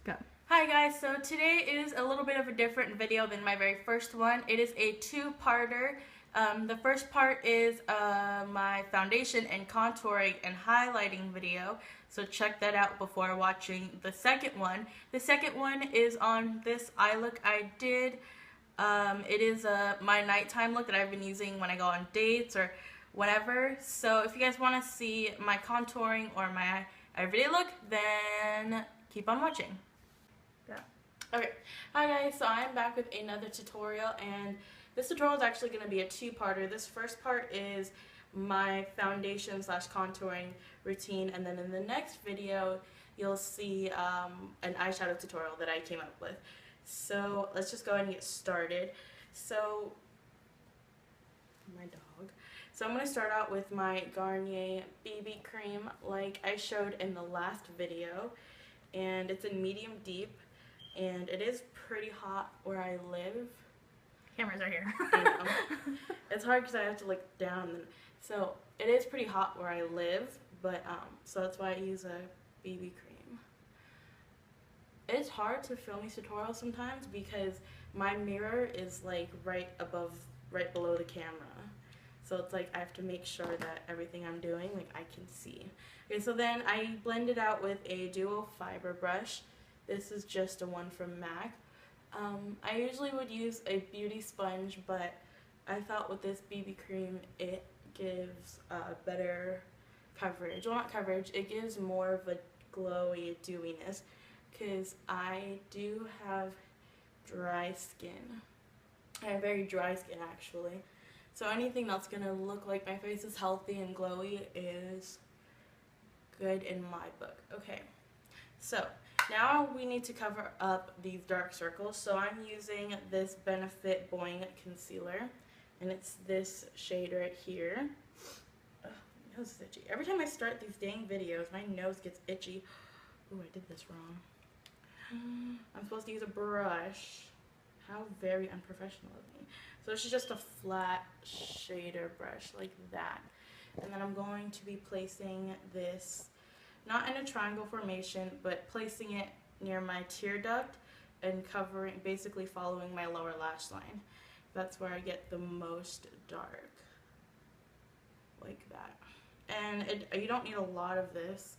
Go. Hi guys, so today is a little bit of a different video than my very first one. It is a two-parter. The first part is my foundation and contouring and highlighting video, so check that out before watching the second one. The second one is on this eye look I did. It is my nighttime look that I've been using when I go on dates or whatever. So if you guys want to see my contouring or my everyday look, then keep on watching. Yeah. Okay, hi guys, so I'm back with another tutorial, and this tutorial is actually going to be a two-parter. This first part is my foundation slash contouring routine, and then in the next video you'll see an eyeshadow tutorial that I came up with. So let's just go ahead and get started. So my dog. So I'm going to start out with my Garnier BB cream like I showed in the last video, and it's in medium deep, and it is pretty hot where I live. Cameras are here. I know. It's hard because I have to look down. So it is pretty hot where I live, but so that's why I use a BB cream. It's hard to film these tutorials sometimes because my mirror is like right below the camera. So it's like I have to make sure that everything I'm doing, like, I can see. Okay, so then I blend it out with a duo fiber brush. This is just a one from MAC. I usually would use a beauty sponge, but I thought with this BB cream it gives better coverage. Well, not coverage, it gives more of a glowy dewiness because I do have dry skin. I have very dry skin actually. So anything that's going to look like my face is healthy and glowy is good in my book. Okay, so now we need to cover up these dark circles. So I'm using this Benefit Boing Concealer, and it's this shade right here. Ugh, my nose is itchy. Every time I start these dang videos, my nose gets itchy. Ooh, I did this wrong. I'm supposed to use a brush. How very unprofessional of me. So this is just a flat shader brush like that. And then I'm going to be placing this, not in a triangle formation, but placing it near my tear duct and covering, basically following my lower lash line. That's where I get the most dark, like that. And you don't need a lot of this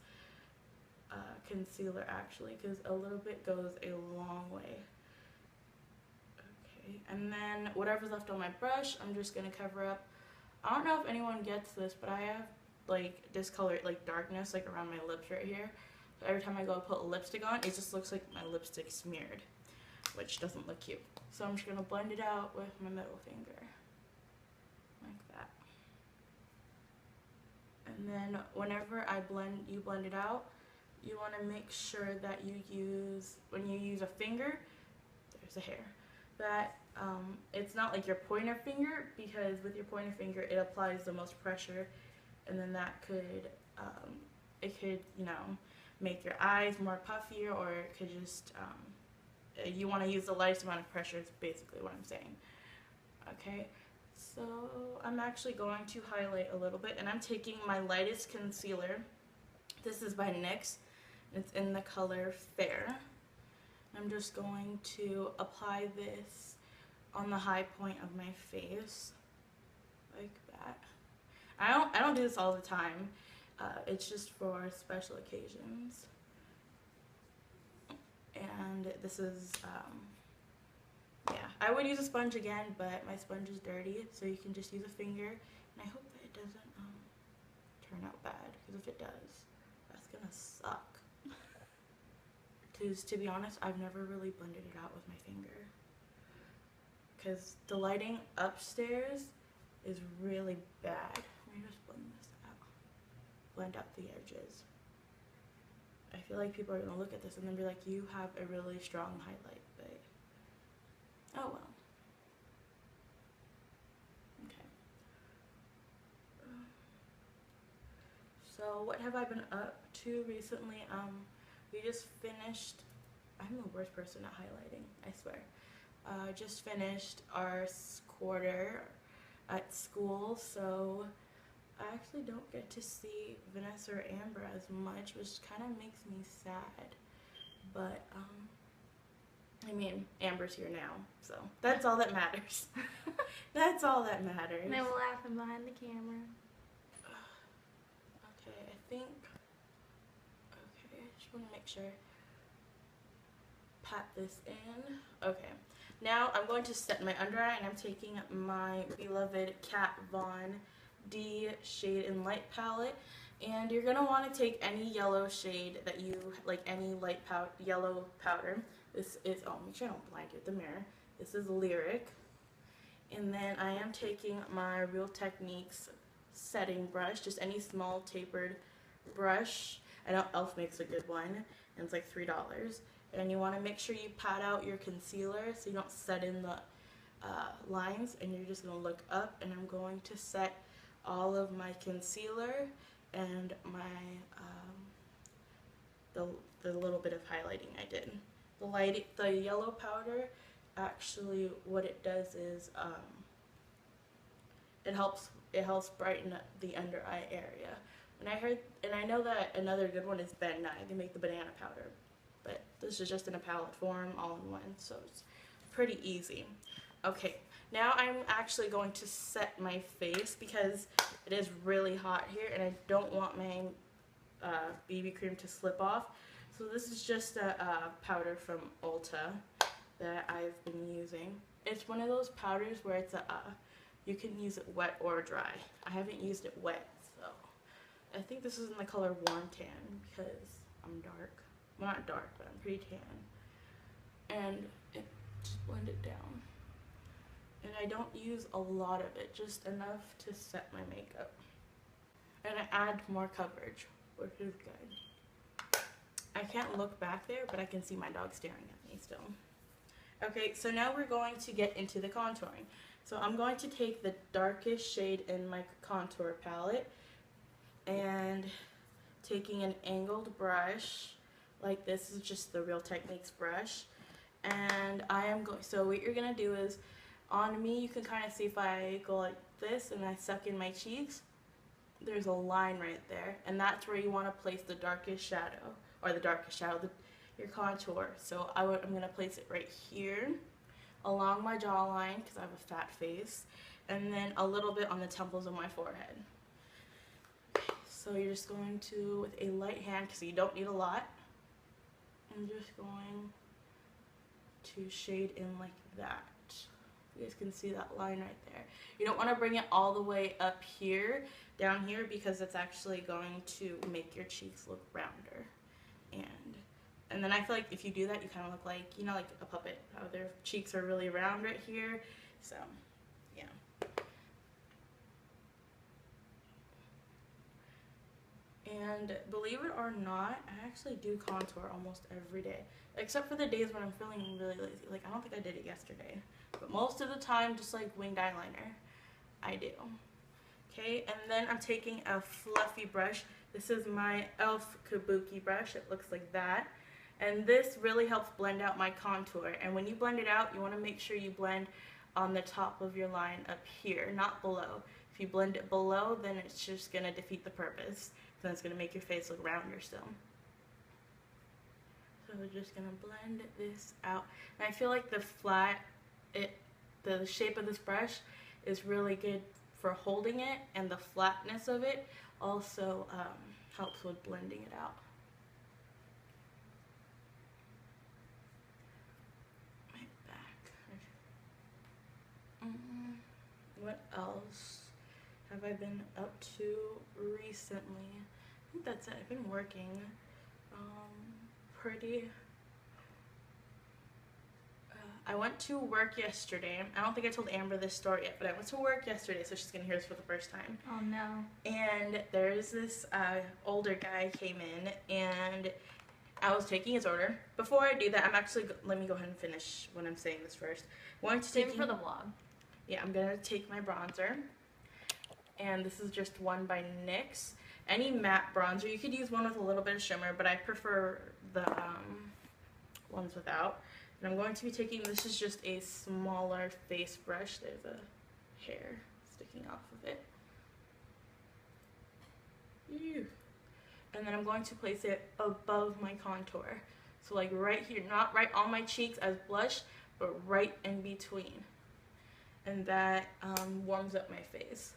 concealer actually, because a little bit goes a long way. Okay, and then whatever's left on my brush, I'm just going to cover up. I don't know if anyone gets this, but I have like discolored, like darkness, like around my lips right here. So every time I go to put lipstick on, it just looks like my lipstick smeared, which doesn't look cute. So I'm just going to blend it out with my middle finger, like that. And then whenever you blend it out, you want to make sure that you use, when you use a finger, there's a hair, that it's not like your pointer finger, because with your pointer finger it applies the most pressure, and then that could it could, you know, make your eyes more puffier, or it could just you want to use the lightest amount of pressure is basically what I'm saying. Okay, so I'm actually going to highlight a little bit, and I'm taking my lightest concealer. This is by NYX. It's in the color Fair. I'm just going to apply this on the high point of my face, like that. I don't do this all the time. It's just for special occasions. And this is, yeah, I would use a sponge again, but my sponge is dirty, so you can just use a finger. And I hope that it doesn't turn out bad, because if it does, that's gonna suck. Because to be honest, I've never really blended it out with my finger, because the lighting upstairs is really bad. Let me just blend this out. Blend out the edges. I feel like people are going to look at this and then be like, you have a really strong highlight, but oh well. Okay. So what have I been up to recently? We just finished, I'm the worst person at highlighting, I swear. Just finished our quarter at school, so I actually don't get to see Vanessa or Amber as much, which kind of makes me sad. But I mean, Amber's here now, so that's all that matters. That's all that matters. And then we're laughing behind the camera. Okay, I think. Okay, just want to make sure. Pat this in. Okay, now I'm going to set my under eye, and I'm taking my beloved Kat Von D Shade and Light palette. And you're gonna want to take any yellow shade that you like, any light yellow powder. This is, oh, make sure I don't blind you with the mirror. This is Lyric. And then I am taking my Real Techniques setting brush, just any small tapered brush. I know e.l.f. makes a good one, and it's like $3. And you want to make sure you pat out your concealer so you don't set in the lines, and you're just going to look up, and I'm going to set all of my concealer and my the little bit of highlighting I did. The yellow powder, actually what it does is it helps brighten up the under eye area. And I know that another good one is Ben Nye. They make the banana powder, but this is just in a palette form, all in one, so it's pretty easy. Okay, now I'm actually going to set my face because it is really hot here and I don't want my BB cream to slip off. So this is just a powder from Ulta that I've been using. It's one of those powders where it's you can use it wet or dry. I haven't used it wet, so I think this is in the color Warm Tan because I'm dark. Well, not dark, but I'm pretty tan. And just blend it down. And I don't use a lot of it, just enough to set my makeup. And I add more coverage, which is good. I can't look back there, but I can see my dog staring at me still. Okay, so now we're going to get into the contouring. So I'm going to take the darkest shade in my contour palette and taking an angled brush, like this is just the Real Techniques brush. And I am going, so what you're going to do is, on me, you can kind of see if I go like this and I suck in my cheeks, there's a line right there, and that's where you want to place the darkest shadow, or the darkest shadow, your contour. So I'm going to place it right here, along my jawline, because I have a fat face, and then a little bit on the temples of my forehead. So you're just going to, with a light hand, because you don't need a lot, I'm just going to shade in like that. You guys can see that line right there. You don't want to bring it all the way up here, down here, because it's actually going to make your cheeks look rounder. And then I feel like if you do that, you kind of look like, you know, like a puppet. How their cheeks are really round right here. So, yeah. And believe it or not, I actually do contour almost every day. Except for the days when I'm feeling really lazy. Like, I don't think I did it yesterday. But most of the time, just like winged eyeliner, I do. Okay, and then I'm taking a fluffy brush. This is my e.l.f. Kabuki brush. It looks like that. And this really helps blend out my contour. And when you blend it out, you want to make sure you blend on the top of your line up here, not below. If you blend it below, then it's just going to defeat the purpose. Then it's going to make your face look rounder still. So we're just going to blend this out. And I feel like the shape of this brush is really good for holding it, and the flatness of it also helps with blending it out. My back. What else have I been up to recently? I think that's it. I've been working pretty. I went to work yesterday. I don't think I told Amber this story yet, but I went to work yesterday, so she's gonna hear this for the first time. Oh no. And there's this older guy came in, and I was taking his order. Before I do that, I'm actually, let me go ahead and finish when I'm saying this first. Save it for the vlog. Yeah, I'm gonna take my bronzer, and this is just one by NYX. Any matte bronzer, you could use one with a little bit of shimmer, but I prefer the ones without. And I'm going to be taking, this is just a smaller face brush. There's a hair sticking off of it. Ew. And then I'm going to place it above my contour. So like right here, not right on my cheeks as blush, but right in between. And that warms up my face.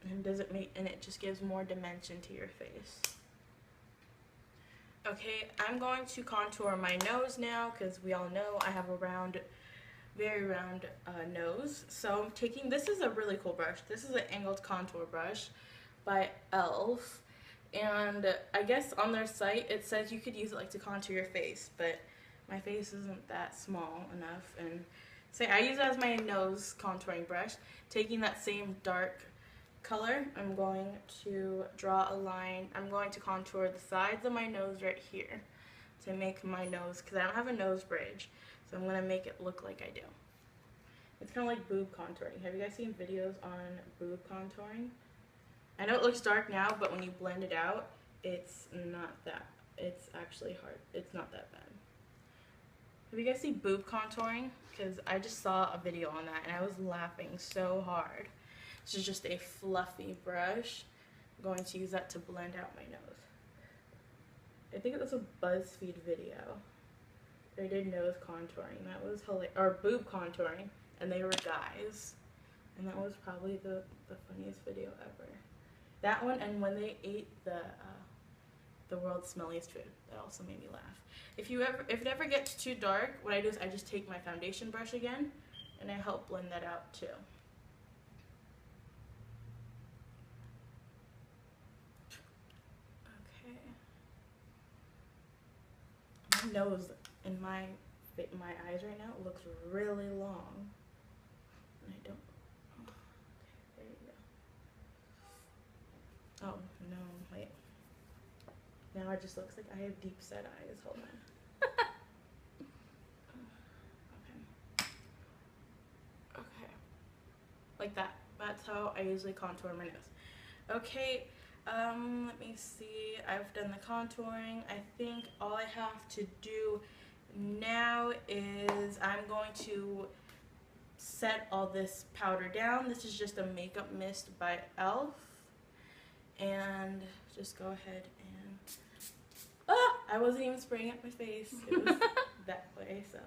And it just gives more dimension to your face. Okay, I'm going to contour my nose now because we all know I have a very round nose. So I'm taking, this is a really cool brush. This is an angled contour brush by e.l.f. And I guess on their site it says you could use it like to contour your face, but my face isn't that small enough. And say I use it as my nose contouring brush. Taking that same dark color, I'm going to draw a line. I'm going to contour the sides of my nose right here to make my nose, because I don't have a nose bridge, so I'm going to make it look like I do. It's kind of like boob contouring. Have you guys seen videos on boob contouring? I know it looks dark now, but when you blend it out, it's actually hard. It's not that bad. Have you guys seen boob contouring? Because I just saw a video on that and I was laughing so hard. This is just a fluffy brush. I'm going to use that to blend out my nose. I think it was a BuzzFeed video. They did nose contouring. That was hilarious. Or boob contouring. And they were guys. And that was probably the funniest video ever. That one, and when they ate the world's smelliest food. That also made me laugh. If it ever gets too dark, what I do is I just take my foundation brush again and I help blend that out too. My nose and my eyes right now looks really long. And I don't. Okay, there you go. Oh no, wait. Now it just looks like I have deep set eyes. Hold on. Okay. Like that. That's how I usually contour my nose. Okay. Let me see. I've done the contouring. I think all I have to do now is I'm going to set all this powder down. This is just a makeup mist by e.l.f. And just go ahead and I wasn't even spraying it my face. It was that way, so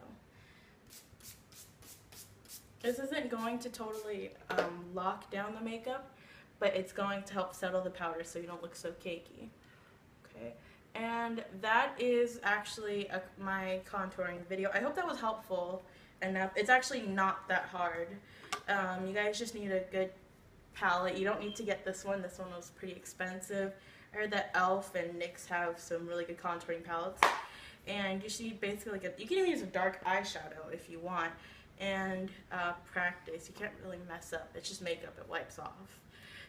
this isn't going to totally lock down the makeup, but it's going to help settle the powder so you don't look so cakey. Okay, and that is actually my contouring video. I hope that was helpful enough. It's actually not that hard. You guys just need a good palette. You don't need to get this one. This one was pretty expensive. I heard that e.l.f. and NYX have some really good contouring palettes. And you just need basically you can even use a dark eyeshadow if you want. And practice. You can't really mess up. It's just makeup. It wipes off.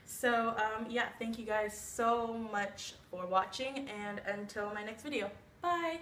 So yeah, thank you guys so much for watching, and until my next video, bye!